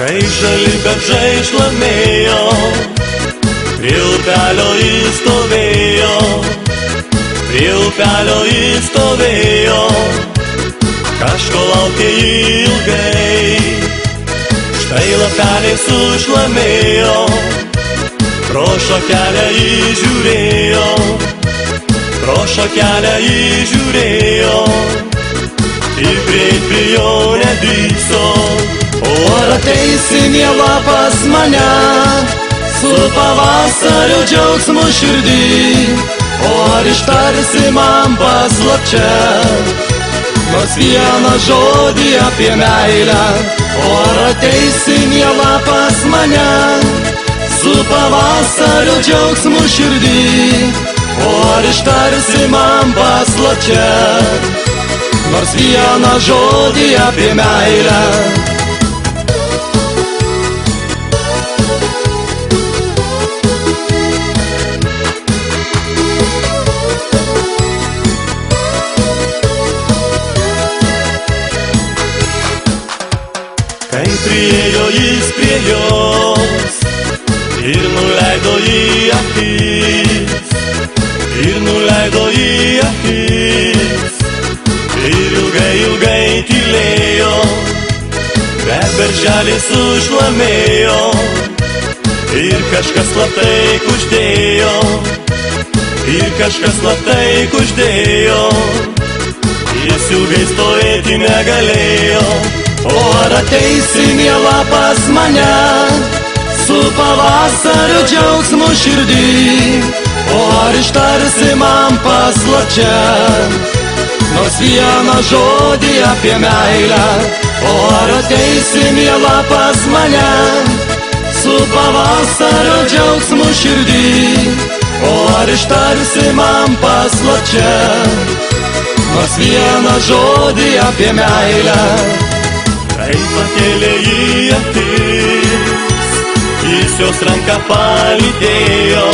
Kai žali beržai šlamėjo, prie upelio įstovėjo, prie upelio įstovėjo, kažko laukė ilgai. Štai lapeliai sušlamėjo, pro šakelę įžiūrėjo, pro šakelę įžiūrėjo, ir prieit prie jo nedrįso. O ar ateisi, miela, pas mane, su pavasario džiaugsmu širdį, o ar ištarsi man paslapčia nors vieną žodį apie meilę? O ar ateisi, miela, pas mane, su pavasario džiaugsmu širdį, o ar ištarsi man paslapčia nors vieną žodį apie meilę? Kai priėjo jis prie jos ir nuleido į akis, ir nuleido į akis, ir ilgai, ilgai tylėjo, bet berželis sušlamėjo, ir kažkas slaptai kuždėjo, ir kažkas slaptai kuždėjo, jis ilgai stovėti negalėjo. O ar ateisi, miela, pas mane, su pavasario džiaugsmu širdį, o ar ištarsi man paslapčia nors vieną žodį apie meilę? O ar ateisi, miela, pas mane, su pavasario džiaugsmu širdį, o ar ištarsi man paslapčia nors vieną žodį apie meilę? Kai pakėlė į akis, jis jos ranką palydėjo,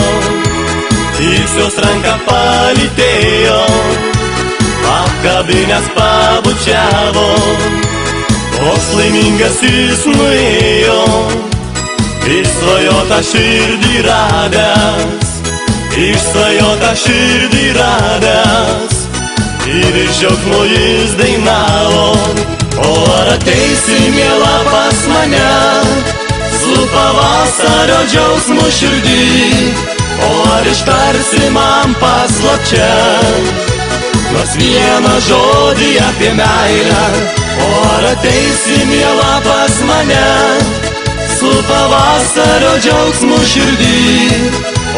jis jos ranką palydėjo, apkabinęs pabučiavo, koks laimingas jis nuėjo, išsvajotą širdį radęs, išsvajotą širdį radęs, ir iš džiaugsmo jis dainavo. O ar ateisi, miela, pas mane, su pavasario džiaugsmu širdį, o ar ištarsi man paslapčia nors vieną žodį apie meilę? O ar ateisi, miela, pas mane, su pavasario džiaugsmu širdį,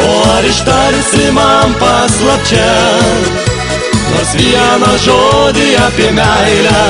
o ar ištarsi man paslapčia nors vieną žodį apie meilę?